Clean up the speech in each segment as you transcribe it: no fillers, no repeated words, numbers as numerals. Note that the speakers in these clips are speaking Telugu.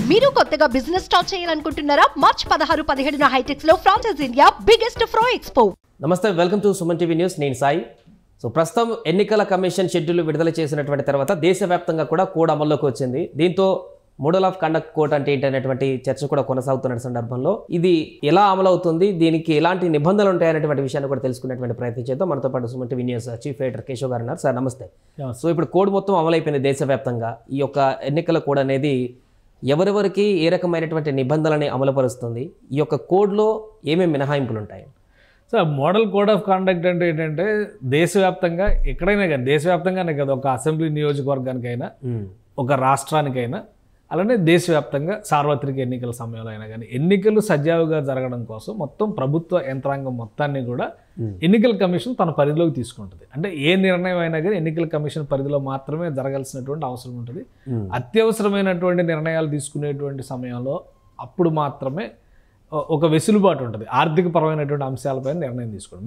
మీరు కొత్తగా బిజినెస్ స్టార్ట్ చేయాలనుకుంటున్నారా? మార్చ్ 16-17 హైటెక్స్ లో ఫ్రాన్సెస్ ఇండియా బిగ్గెస్ట్ ఫ్రో ఎక్స్పో. నమస్తే, welcome to Suman TV news. నేను సాయి. సో ప్రస్తుతం ఎన్నికల కమిషన్ షెడ్యూల్ విడుదల చేసినటువంటి తర్వాత దేశవ్యాప్తంగా కూడా కోడ్ అమల్లోకి వచ్చింది. దీంతో మోడల్ ఆఫ్ కండక్ట్ కోడ్ అంటే ఏంటనేటువంటి చర్చ కూడా కొనసాగుతున్న సందర్భంలో ఇది ఎలా అమలవుతుంది, దీనికి ఎలాంటి నిబంధనలు ఉంటాయనేటువంటి విషయాన్ని కూడా తెలుసుకునేటువంటి ప్రయత్నం చేద్దాం. మనతో పాటు Suman TV news chief editor Keshav గారు ఉన్నారు. సార్ నమస్తే. సో ఇప్పుడు కోడ్ మొత్తం అమలైపోయింది దేశవ్యాప్తంగా. ఈ యొక్క ఎన్నికల కోడ్ అనేది ఎవరెవరికి ఏ రకమైనటువంటి నిబంధనలని అమలుపరుస్తుంది, ఈ యొక్క కోడ్లో ఏమేమి మినహాయింపులు ఉంటాయి? So model code of conduct అంటే ఏంటంటే దేశవ్యాప్తంగా ఎక్కడైనా కానీ, దేశవ్యాప్తంగానే కదా, ఒక అసెంబ్లీ నియోజకవర్గానికైనా ఒక రాష్ట్రానికైనా అలానే దేశవ్యాప్తంగా సార్వత్రిక ఎన్నికల సమయంలో అయినా కానీ ఎన్నికలు సజావుగా జరగడం కోసం మొత్తం ప్రభుత్వ యంత్రాంగం మొత్తాన్ని కూడా ఎన్నికల కమిషన్ తన పరిధిలోకి తీసుకుంటుంది. అంటే ఏ నిర్ణయం అయినా కానీ ఎన్నికల కమిషన్ పరిధిలో మాత్రమే జరగాల్సినటువంటి అవసరం ఉంటుంది. అత్యవసరమైనటువంటి నిర్ణయాలు తీసుకునేటువంటి సమయంలో అప్పుడు మాత్రమే ఒక వెసులుబాటు ఉంటుంది ఆర్థిక పరమైనటువంటి అంశాలపైన నిర్ణయం తీసుకోవడం.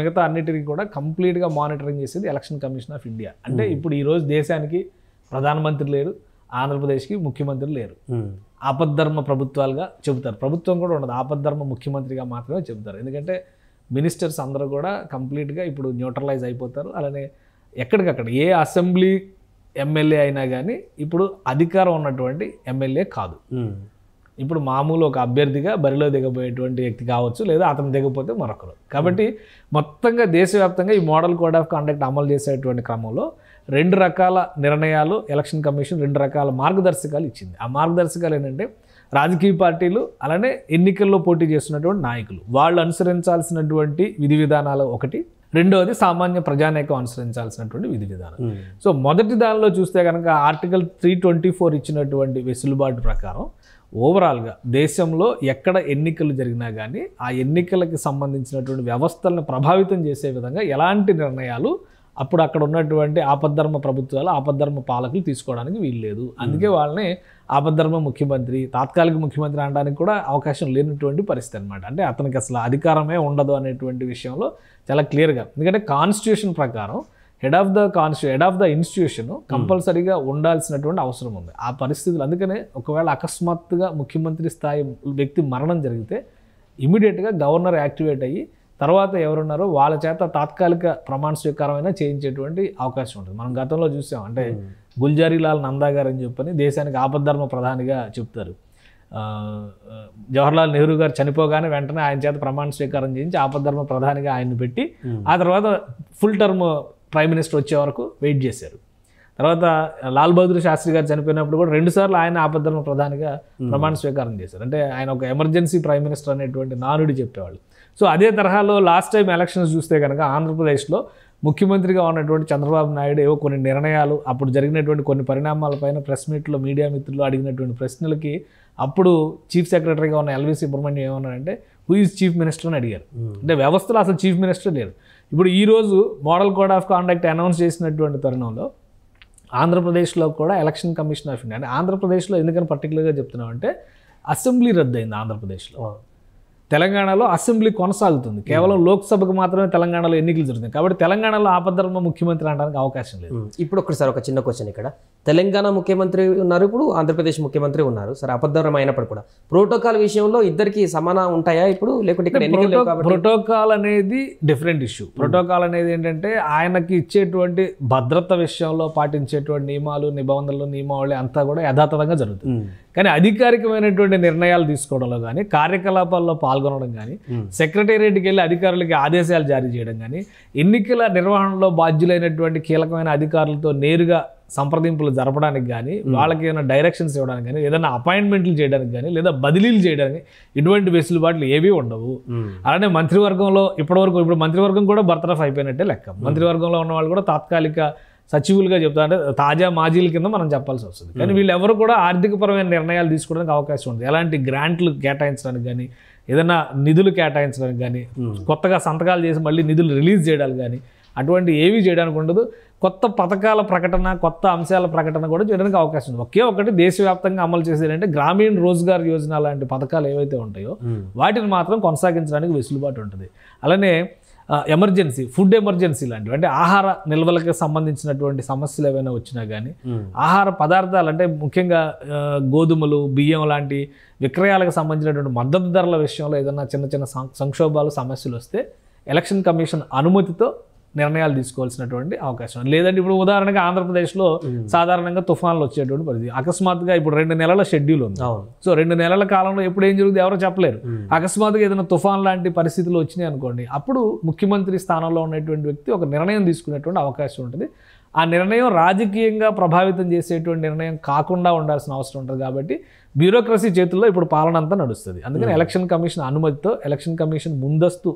మిగతా అన్నిటికీ కూడా కంప్లీట్గా మానిటరింగ్ చేసేది ఎలక్షన్ కమిషన్ ఆఫ్ ఇండియా. అంటే ఇప్పుడు ఈరోజు దేశానికి ప్రధానమంత్రి లేరు, ఆంధ్రప్రదేశ్కి ముఖ్యమంత్రి లేరు, ఆపద్ధర్మ ప్రభుత్వాలుగా చెబుతారు. ప్రభుత్వం కూడా ఉండదు, ఆపద్ధర్మ ముఖ్యమంత్రిగా మాత్రమే చెబుతారు. ఎందుకంటే మినిస్టర్స్ అందరూ కూడా కంప్లీట్గా ఇప్పుడు న్యూట్రలైజ్ అయిపోతారు. అలానే ఎక్కడికక్కడ ఏ అసెంబ్లీ ఎమ్మెల్యే అయినా కానీ ఇప్పుడు అధికారం ఉన్నటువంటి ఎమ్మెల్యే కాదు. ఇప్పుడు మామూలు ఒక అభ్యర్థిగా బరిలో దిగబోయేటువంటి వ్యక్తి కావచ్చు, లేదా అతను దిగపోతే మరొకరు. కాబట్టి మొత్తంగా దేశవ్యాప్తంగా ఈ మోడల్ కోడ్ ఆఫ్ కాండక్ట్ అమలు చేసేటువంటి క్రమంలో రెండు రకాల నిర్ణయాలు ఎలక్షన్ కమిషన్ రెండు రకాల మార్గదర్శకాలు ఇచ్చింది. ఆ మార్గదర్శకాలు ఏంటంటే రాజకీయ పార్టీలు అలానే ఎన్నికల్లో పోటీ చేస్తున్నటువంటి నాయకులు వాళ్ళు అనుసరించాల్సినటువంటి విధి విధానాలు ఒకటి, రెండవది సామాన్య ప్రజానీకం అనుసరించాల్సినటువంటి విధి విధానం. సో మొదటి దానిలో చూస్తే కనుక ఆర్టికల్ 324 ఇచ్చినటువంటి వెసులుబాటు ప్రకారం ఓవరాల్గా దేశంలో ఎక్కడ ఎన్నికలు జరిగినా కానీ ఆ ఎన్నికలకు సంబంధించినటువంటి వ్యవస్థలను ప్రభావితం చేసే విధంగా ఎలాంటి నిర్ణయాలు అప్పుడు అక్కడ ఉన్నటువంటి ఆపద్ధర్మ ప్రభుత్వాలు ఆపద్ధర్మ పాలకులు తీసుకోవడానికి వీల్లేదు. అందుకే వాళ్ళని ఆపద్ధర్మ ముఖ్యమంత్రి, తాత్కాలిక ముఖ్యమంత్రి అనడానికి కూడా అవకాశం లేనటువంటి పరిస్థితి అనమాట. అంటే అతనికి అసలు అధికారమే ఉండదు అనేటువంటి విషయంలో చాలా క్లియర్గా, ఎందుకంటే కాన్స్టిట్యూషన్ ప్రకారం హెడ్ ఆఫ్ ద ఇన్స్టిట్యూషన్ కంపల్సరీగా ఉండాల్సినటువంటి అవసరం ఉంది ఆ పరిస్థితులు. అందుకనే ఒకవేళ అకస్మాత్తుగా ముఖ్యమంత్రి స్థాయి వ్యక్తి మరణం జరిగితే ఇమీడియట్గా గవర్నర్ యాక్టివేట్ అయ్యి తర్వాత ఎవరున్నారో వాళ్ళ చేత తాత్కాలిక ప్రమాణ స్వీకారమైనా చేయించేటువంటి అవకాశం ఉంటుంది. మనం గతంలో చూసాం. అంటే గుల్జారీలాల్ నందా గారు అని చెప్పని దేశానికి ఆపద్ధర్మ ప్రధానిగా చెప్తారు. జవహర్లాల్ నెహ్రూ గారు చనిపోగానే వెంటనే ఆయన చేత ప్రమాణ స్వీకారం చేయించి ఆపద్ధర్మ ప్రధానిగా ఆయన్ని పెట్టి ఆ తర్వాత ఫుల్ టర్మ్ ప్రైమ్ మినిస్టర్ వచ్చే వరకు వెయిట్ చేశారు. తర్వాత లాల్ బహదూర్ శాస్త్రి గారు చనిపోయినప్పుడు కూడా 2 సార్లు ఆయన ఆపద్ధర్మ ప్రధానిగా ప్రమాణ స్వీకారం చేశారు. అంటే ఆయన ఒక ఎమర్జెన్సీ ప్రైమ్ మినిస్టర్ అనేటువంటి నానుడి చెప్పేవాళ్ళు. సో అదే తరహాలో లాస్ట్ టైం ఎలక్షన్స్ చూస్తే కనుక ఆంధ్రప్రదేశ్లో ముఖ్యమంత్రిగా ఉన్నటువంటి చంద్రబాబు నాయుడు ఏవో కొన్ని నిర్ణయాలు అప్పుడు జరిగినటువంటి కొన్ని పరిణామాలపైన ప్రెస్ మీట్లో మీడియా మిత్రులు అడిగినటువంటి ప్రశ్నలకి అప్పుడు చీఫ్ సెక్రటరీగా ఉన్న ఎల్వి సుబ్రహ్మణ్యం ఏమన్నారంటే హూ ఈజ్ చీఫ్ మినిస్టర్ అని అడిగారు. అంటే వ్యవస్థలో అసలు చీఫ్ మినిస్టర్ లేరు. ఇప్పుడు ఈరోజు model code of conduct announce చేసినటువంటి తరుణంలో ఆంధ్రప్రదేశ్లో కూడా ఎలక్షన్ కమిషన్ ఆఫ్ ఇండియా, అంటే ఆంధ్రప్రదేశ్లో ఎందుకని పర్టికులర్గా చెప్తున్నామంటే అసెంబ్లీ రద్దయింది ఆంధ్రప్రదేశ్లో. తెలంగాణలో అసెంబ్లీ కొనసాగుతుంది, కేవలం లోక్సభకు మాత్రమే తెలంగాణలో ఎన్నికలు జరుగుతాయి. కాబట్టి తెలంగాణలో ఆపద్ధర్మ ముఖ్యమంత్రి అనడానికి అవకాశం లేదు. ఇప్పుడు ఒకసారి ఒక చిన్న క్వశ్చన్, ఇక్కడ తెలంగాణ ముఖ్యమంత్రి ఉన్నారు, ఇప్పుడు ఆంధ్రప్రదేశ్ ముఖ్యమంత్రి ఉన్నారు. సరే, అబద్ధం అయినప్పుడు కూడా ప్రోటోకాల్ విషయంలో ఇద్దరికి సమానం ఉంటాయా ఇప్పుడు, లేకుంటే ఇక్కడ ప్రోటోకాల్ అనేది డిఫరెంట్ ఇష్యూ. ప్రోటోకాల్ అనేది ఏంటంటే ఆయనకి ఇచ్చేటువంటి భద్రత విషయంలో పాటించేటువంటి నియమాలు నిబంధనలు నియమావళి అంతా కూడా యథాతథంగా జరుగుతుంది. కానీ అధికారికమైనటువంటి నిర్ణయాలు తీసుకోవడంలో కానీ కార్యకలాపాల్లో పాల్గొనడం కానీ సెక్రటేరియట్కి వెళ్ళి అధికారులకి ఆదేశాలు జారీ చేయడం కానీ ఎన్నికల నిర్వహణలో బాధ్యులైనటువంటి కీలకమైన అధికారులతో నేరుగా సంప్రదింపులు జరపడానికి కానీ వాళ్ళకి ఏమైనా డైరెక్షన్స్ ఇవ్వడానికి కానీ ఏదైనా అపాయింట్మెంట్లు చేయడానికి కానీ లేదా బదిలీలు చేయడానికి ఇటువంటి వెసులుబాట్లు ఏవీ ఉండవు. అలానే మంత్రివర్గంలో ఇప్పుడు మంత్రివర్గం కూడా బర్తరఫ్ అయిపోయినట్టే లెక్క. మంత్రివర్గంలో ఉన్న వాళ్ళు కూడా తాత్కాలిక సచివులుగా చెప్తా, అంటే తాజా మాజీల కింద మనం చెప్పాల్సి వస్తుంది. కానీ వీళ్ళు ఎవరు కూడా ఆర్థికపరమైన నిర్ణయాలు తీసుకోవడానికి అవకాశం ఉంది. ఎలాంటి గ్రాంట్లు కేటాయించడానికి కానీ ఏదైనా నిధులు కేటాయించడానికి కానీ కొత్తగా సంతకాలు చేసి మళ్ళీ నిధులు రిలీజ్ చేయడానికి కానీ అటువంటి ఏవి చేయడానికి ఉండదు. కొత్త పథకాల ప్రకటన కొత్త అంశాల ప్రకటన కూడా చేయడానికి అవకాశం ఉంది. ఒకే ఒకటి దేశవ్యాప్తంగా అమలు చేసేది అంటే గ్రామీణ రోజ్గార్ యోజన లాంటి పథకాలు ఏవైతే ఉంటాయో వాటిని మాత్రం కొనసాగించడానికి వెసులుబాటు ఉంటుంది. అలానే ఎమర్జెన్సీ, ఫుడ్ ఎమర్జెన్సీ లాంటివి, అంటే ఆహార నిల్వలకు సంబంధించినటువంటి సమస్యలు ఏమైనా వచ్చినా కానీ, ఆహార పదార్థాలు అంటే ముఖ్యంగా గోధుమలు, బియ్యం లాంటి విక్రయాలకు సంబంధించినటువంటి మద్దతు ధరల విషయంలో ఏదైనా చిన్న చిన్న సంక్షోభాలు, సమస్యలు వస్తే ఎలక్షన్ కమిషన్ అనుమతితో నిర్ణయాలు తీసుకోవాల్సినటువంటి అవకాశం. లేదంటే ఇప్పుడు ఉదాహరణగా ఆంధ్రప్రదేశ్లో సాధారణంగా తుఫాన్లు వచ్చేటువంటి పరిస్థితి, అకస్మాత్తుగా ఇప్పుడు 2 నెలల షెడ్యూల్ ఉంది. సో 2 నెలల కాలంలో ఎప్పుడు ఏం జరుగుతుంది ఎవరో చెప్పలేరు. అకస్మాత్తుగా ఏదైనా తుఫాన్ లాంటి పరిస్థితులు వచ్చినాయి అనుకోండి, అప్పుడు ముఖ్యమంత్రి స్థానంలో ఉన్నటువంటి వ్యక్తి ఒక నిర్ణయం తీసుకునేటువంటి అవకాశం ఉంటుంది. ఆ నిర్ణయం రాజకీయంగా ప్రభావితం చేసేటువంటి నిర్ణయం కాకుండా ఉండాల్సిన అవసరం ఉంటుంది. కాబట్టి బ్యూరోక్రసీ చేతుల్లో ఇప్పుడు పాలన అంతా నడుస్తుంది. అందుకని ఎలక్షన్ కమిషన్ అనుమతితో, ఎలక్షన్ కమిషన్ ముందస్తు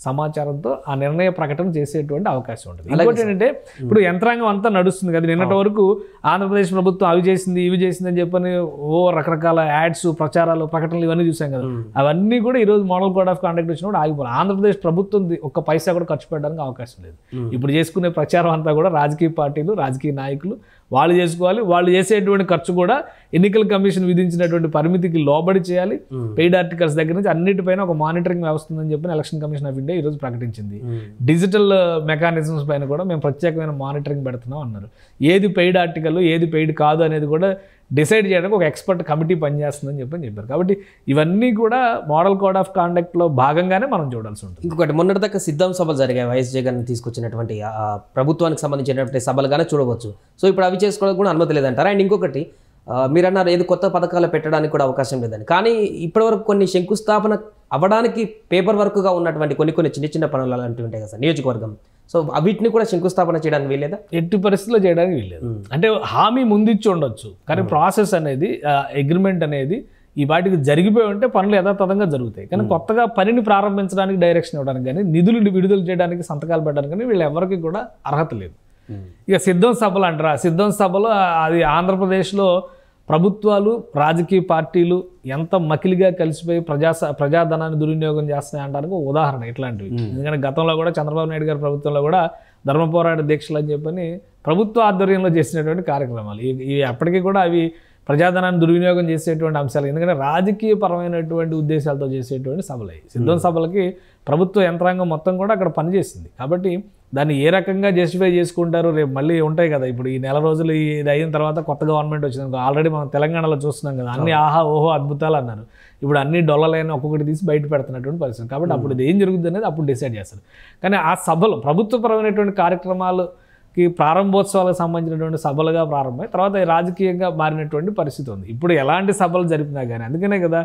సమాచారంతో ఆ నిర్ణయ ప్రకటన చేసేటువంటి అవకాశం ఉంటుంది. ఇంకోటి ఏంటంటే ఇప్పుడు యంత్రాంగం అంతా నడుస్తుంది కదా, నిన్నటి వరకు ఆంధ్రప్రదేశ్ ప్రభుత్వం అవి చేసింది, ఇవి చేసింది అని చెప్పని రకరకాల యాడ్స్, ప్రచారాలు, ప్రకటనలు ఇవన్నీ చూసాం కదా. అవన్నీ కూడా ఈరోజు మోడల్ కోడ్ ఆఫ్ కాండక్ట్ వచ్చినప్పుడు ఆగిపోవాలి. ఆంధ్రప్రదేశ్ ప్రభుత్వం ఒక్క పైసా కూడా ఖర్చు పెట్టడానికి అవకాశం లేదు. ఇప్పుడు చేసుకునే ప్రచారం అంతా కూడా రాజకీయ పార్టీలు, రాజకీయ నాయకులు వాళ్ళు చేసుకోవాలి. వాళ్ళు చేసేటువంటి ఖర్చు కూడా ఎన్నికల కమిషన్ విధించినటువంటి పరిమితికి లోబడి చేయాలి. పెయిడ్ ఆర్టికల్స్ దగ్గర నుంచి అన్నిటిపైన ఒక మానిటరింగ్ వ్యవస్థ ఉందని చెప్పి ఎలక్షన్ కమిషన్ ఆఫ్ ఇండియా ఈరోజు ప్రకటించింది. డిజిటల్ మెకానిజమ్స్ పైన కూడా మేము ప్రత్యేకమైన మానిటరింగ్ పెడుతున్నాం అన్నారు. ఏది పెయిడ్ ఆర్టికల్, ఏది పెయిడ్ కాదు అనేది కూడా డిసైడ్ చేయడానికి ఒక ఎక్స్పర్ట్ కమిటీ పనిచేస్తుందని చెప్పారు. కాబట్టి ఇవన్నీ కూడా మోడల్ కోడ్ ఆఫ్ కాండక్ట్లో భాగంగానే మనం చూడాల్సి ఉంటుంది. ఇంకొకటి, మొన్నటిదాకా సిద్ధం సభలు జరిగాయి, వైఎస్ జగన్ తీసుకొచ్చినటువంటి ప్రభుత్వానికి సంబంధించినటువంటి సభలుగానే చూడవచ్చు. సో ఇప్పుడు అవి చేసుకోవడానికి కూడా అనుమతి లేదంటారా? అండ్ ఇంకొకటి, మీరు అన్నారు ఏది కొత్త పథకాలు పెట్టడానికి కూడా అవకాశం లేదని. కానీ ఇప్పటివరకు కొన్ని శంకుస్థాపన అవ్వడానికి పేపర్ వర్క్గా ఉన్నటువంటి కొన్ని చిన్న చిన్న పనులు అలాంటివి ఉంటాయి కదా సార్ నియోజకవర్గం. సో వీటిని కూడా శంకుస్థాపన చేయడానికి వీల్లేదా? ఎట్టి పరిస్థితుల్లో చేయడానికి వీల్లేదు. అంటే హామీ ముందిచ్చి ఉండొచ్చు, కానీ ప్రాసెస్ అనేది, అగ్రిమెంట్ అనేది ఈ వాటికి జరిగిపోయి ఉంటే పనులు యథాతథంగా జరుగుతాయి. కానీ కొత్తగా పనిని ప్రారంభించడానికి, డైరెక్షన్ ఇవ్వడానికి కానీ, నిధులు విడుదల చేయడానికి, సంతకాలు పెట్టడానికి కానీ వీళ్ళు ఎవరికి కూడా అర్హత లేదు. ఇక సిద్ధం సభలు అంటారా, సిద్ధం సభలు అది ఆంధ్రప్రదేశ్లో ప్రభుత్వాలు, రాజకీయ పార్టీలు ఎంత మకిలిగా కలిసిపోయి ప్రజాధనాన్ని దుర్వినియోగం చేస్తున్నాయి అనడానికి ఉదాహరణ ఇట్లాంటివి. ఎందుకంటే గతంలో కూడా చంద్రబాబు నాయుడు గారి ప్రభుత్వంలో కూడా ధర్మ పోరాట దీక్షలు అని చెప్పని ప్రభుత్వ ఆధ్వర్యంలో చేసినటువంటి కార్యక్రమాలు ఇవి ఎప్పటికీ కూడా అవి ప్రజాధనాన్ని దుర్వినియోగం చేసేటువంటి అంశాలు. ఎందుకంటే రాజకీయ పరమైనటువంటి ఉద్దేశాలతో చేసేటువంటి సభలు. సిద్ధం సభలకి ప్రభుత్వ యంత్రాంగం మొత్తం కూడా అక్కడ పనిచేసింది. కాబట్టి దాన్ని ఏ రకంగా జస్టిఫై చేసుకుంటారు, రేపు మళ్ళీ ఉంటాయి కదా. ఇప్పుడు ఈ నెల రోజులు ఇది అయిన తర్వాత కొత్త గవర్నమెంట్ వచ్చింది, ఆల్రెడీ మనం తెలంగాణలో చూస్తున్నాం కదా, అన్ని ఆహా ఓహో అద్భుతాలు అన్నారు. ఇప్పుడు అన్ని డొల్లలైన ఒక్కొక్కటి తీసి బయట పెడుతున్నటువంటి పరిస్థితి. కాబట్టి అప్పుడు ఇది ఏం జరుగుతుంది అనేది అప్పుడు డిసైడ్ చేస్తారు. కానీ ఆ సభలు ప్రభుత్వపరమైనటువంటి కార్యక్రమాలకి ప్రారంభోత్సవాలకు సంబంధించినటువంటి సభలుగా ప్రారంభమై తర్వాత రాజకీయంగా మారినటువంటి పరిస్థితి ఉంది. ఇప్పుడు ఎలాంటి సభలు జరిపినా కానీ, అందుకనే కదా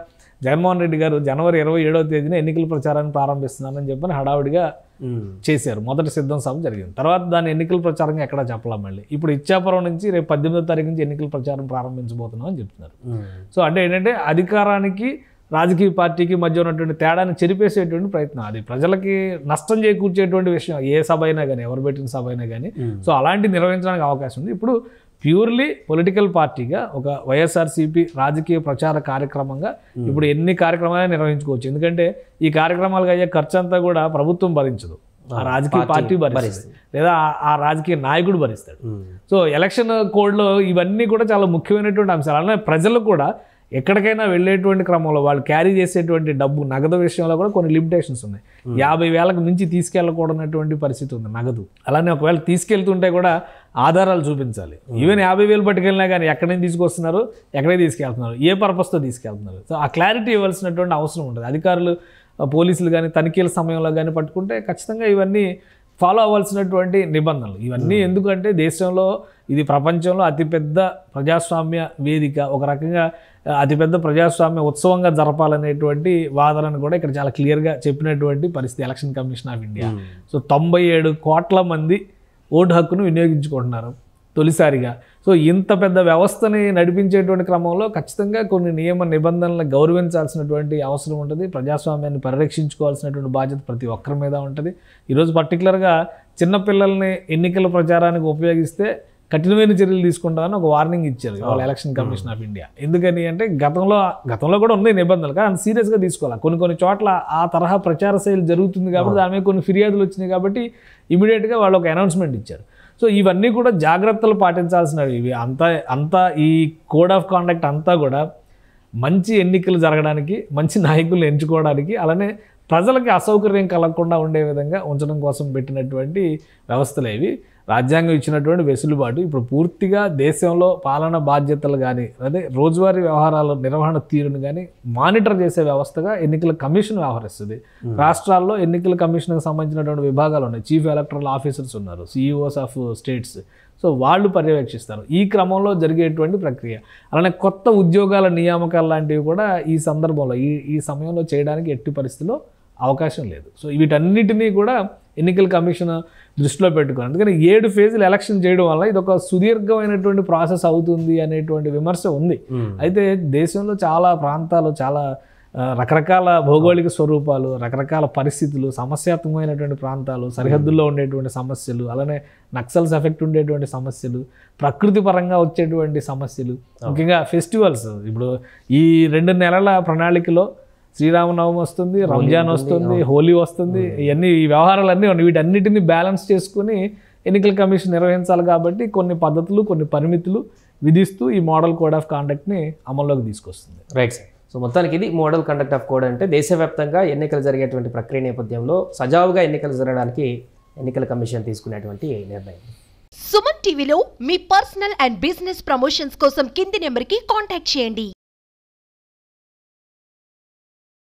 జగన్మోహన్ రెడ్డి గారు జనవరి 27వ తేదీన ఎన్నికల ప్రచారాన్ని ప్రారంభిస్తున్నానని చెప్పని హడావుడిగా చేశారు. మొదటి సిద్ధం సభ జరిగింది. తర్వాత దాని ఎన్నికల ప్రచారంగా ఎక్కడా చెప్పలేం. మళ్ళీ ఇప్పుడు ఇచ్చాపురం నుంచి రేపు 18వ తారీఖు నుంచి ఎన్నికల ప్రచారం ప్రారంభించబోతున్నాం అని చెప్తున్నారు. సో అంటే ఏంటంటే అధికారానికి, రాజకీయ పార్టీకి మధ్య ఉన్నటువంటి తేడాన్ని చెరిపేసేటువంటి ప్రయత్నం. అది ప్రజలకి నష్టం చేకూర్చేటువంటి విషయం ఏ సభ అయినా కానీ, ఎవరు పెట్టిన సభ అయినా కానీ. సో అలాంటి నిర్వహించడానికి అవకాశం ఉంది. ఇప్పుడు ప్యూర్లీ పొలిటికల్ పార్టీగా ఒక వైఎస్ఆర్సీపీ రాజకీయ ప్రచార కార్యక్రమంగా ఇప్పుడు ఎన్ని కార్యక్రమాలు నిర్వహించుకోవచ్చు. ఎందుకంటే ఈ కార్యక్రమాలకు అయ్యే ఖర్చు అంతా కూడా ప్రభుత్వం భరించదు, ఆ రాజకీయ పార్టీ భరిస్తుంది, లేదా ఆ రాజకీయ నాయకుడు భరిస్తాడు. సో ఎలక్షన్ కోడ్లో ఇవన్నీ కూడా చాలా ముఖ్యమైనటువంటి అంశాలు. అలానే ప్రజలు కూడా ఎక్కడికైనా వెళ్ళేటువంటి క్రమంలో వాళ్ళు క్యారీ చేసేటువంటి డబ్బు, నగదు విషయంలో కూడా కొన్ని లిమిటేషన్స్ ఉన్నాయి. 50,000కు మించి తీసుకెళ్ళకూడనటువంటి పరిస్థితి ఉంది నగదు. అలానే ఒకవేళ తీసుకెళ్తుంటే కూడా ఆధారాలు చూపించాలి. ఈవెన్ 50,000 పట్టుకెళ్ళినా కానీ ఎక్కడి నుంచి తీసుకొస్తున్నారు, ఎక్కడికి తీసుకెళ్తున్నారు, ఏ పర్పస్తో తీసుకెళ్తున్నారు. సో ఆ క్లారిటీ ఇవ్వాల్సినటువంటి అవసరం ఉంటుంది. అధికారులు, పోలీసులు కానీ తనిఖీల సమయంలో కానీ పట్టుకుంటే ఖచ్చితంగా ఇవన్నీ ఫాలో అవ్వాల్సినటువంటి నిబంధనలు. ఇవన్నీ ఎందుకంటే దేశంలో ఇది ప్రపంచంలో అతిపెద్ద ప్రజాస్వామ్య వేదిక, ఒక రకంగా అతిపెద్ద ప్రజాస్వామ్య ఉత్సవంగా జరపాలనేటువంటి వాదనను కూడా ఇక్కడ చాలా క్లియర్గా చెప్పినటువంటి పరిస్థితి election commission of India. So 97 కోట్ల మంది ఓటు హక్కును వినియోగించుకుంటున్నారు తొలిసారిగా. సో ఇంత పెద్ద వ్యవస్థని నడిపించేటువంటి క్రమంలో ఖచ్చితంగా కొన్ని నియమ నిబంధనలను గౌరవించాల్సినటువంటి అవసరం ఉంటుంది. ప్రజాస్వామ్యాన్ని పరిరక్షించుకోవాల్సినటువంటి బాధ్యత ప్రతి ఒక్కరి మీద ఉంటుంది. ఈరోజు పర్టికులర్గా చిన్నపిల్లల్ని ఎన్నికల ప్రచారానికి ఉపయోగిస్తే కఠినమైన చర్యలు తీసుకుంటామని ఒక వార్నింగ్ ఇచ్చారు వాళ్ళ ఎలక్షన్ కమిషన్ ఆఫ్ ఇండియా. ఎందుకని అంటే గతంలో కూడా ఉన్నాయి నిబంధనలు, కానీ అంత సీరియస్గా తీసుకోవాలి. కొన్ని చోట్ల ఆ తరహా ప్రచార శైలి జరుగుతుంది కాబట్టి దాని మీద కొన్ని ఫిర్యాదులు వచ్చినాయి కాబట్టి ఇమీడియట్గా వాళ్ళు ఒక అనౌన్స్మెంట్ ఇచ్చారు. సో ఇవన్నీ కూడా జాగ్రత్తలు పాటించాల్సినవి. ఇవి అంతా ఈ కోడ్ ఆఫ్ కాండక్ట్ అంతా కూడా మంచి ఎన్నికలు జరగడానికి, మంచి నాయకులు ఎంచుకోవడానికి, అలానే ప్రజలకి అసౌకర్యం కలగకుండా ఉండే విధంగా ఉంచడం కోసం పెట్టినటువంటి వ్యవస్థలు ఇవి. రాజ్యాంగం ఇచ్చినటువంటి వెసులుబాటు ఇప్పుడు పూర్తిగా దేశంలో పాలన బాధ్యతలు కానీ అదే రోజువారీ వ్యవహారాల నిర్వహణ తీరును కానీ మానిటర్ చేసే వ్యవస్థగా ఎన్నికల కమిషన్ వ్యవహరిస్తుంది. రాష్ట్రాల్లో ఎన్నికల కమిషన్కి సంబంధించినటువంటి విభాగాలు ఉన్నాయి. చీఫ్ ఎలక్టరల్ ఆఫీసర్స్ ఉన్నారు, సిఇఓస్ ఆఫ్ స్టేట్స్. సో వాళ్ళు పర్యవేక్షిస్తారు ఈ క్రమంలో జరిగేటువంటి ప్రక్రియ. అలానే కొత్త ఉద్యోగాల నియామకాలు లాంటివి కూడా ఈ సందర్భంలో ఈ సమయంలో చేయడానికి ఎట్టి పరిస్థితుల్లో అవకాశం లేదు. సో వీటన్నిటినీ కూడా ఎన్నికల కమిషన్ దృష్టిలో పెట్టుకుని, అందుకని 7 ఫేజులు ఎలక్షన్ చేయడం వల్ల ఇది ఒక సుదీర్ఘమైనటువంటి ప్రాసెస్ అవుతుంది అనేటువంటి విమర్శ ఉంది. అయితే దేశంలో చాలా ప్రాంతాలు, చాలా రకరకాల భౌగోళిక స్వరూపాలు, రకరకాల పరిస్థితులు, సమస్యాత్మకమైనటువంటి ప్రాంతాలు, సరిహద్దుల్లో ఉండేటువంటి సమస్యలు, అలానే నక్సల్స్ ఎఫెక్ట్ ఉండేటువంటి సమస్యలు, ప్రకృతి పరంగా వచ్చేటువంటి సమస్యలు, ముఖ్యంగా ఫెస్టివల్స్. ఇప్పుడు ఈ 2 నెలల ప్రణాళికలో శ్రీరామనవమి వస్తుంది, రంజాన్ వస్తుంది, హోలీ వస్తుంది. ఇవన్నీ ఈ వ్యవహారాలన్నీ వీటన్నిటిని బ్యాలెన్స్ చేసుకుని ఎన్నికల కమిషన్ నిర్వహించాలి. కాబట్టి కొన్ని పద్ధతులు, కొన్ని పరిమితులు విధిస్తూ ఈ మోడల్ కోడ్ ఆఫ్ కాండక్ట్ని అమల్లోకి తీసుకొస్తుంది. Right sir. సో మొత్తానికి ఇది మోడల్ కండక్ట్ ఆఫ్ కోడ్ అంటే దేశవ్యాప్తంగా ఎన్నికలు జరిగేటువంటి ప్రక్రియ నేపథ్యంలో సజావుగా ఎన్నికలు జరగడానికి ఎన్నికల కమిషన్ తీసుకునేటువంటి నిర్ణయం. సుమన్ టీవీలో మీ పర్సనల్ అండ్ బిజినెస్ ప్రమోషన్స్ కోసం కింది నెంబర్కి కాంటాక్ట్ చేయండి.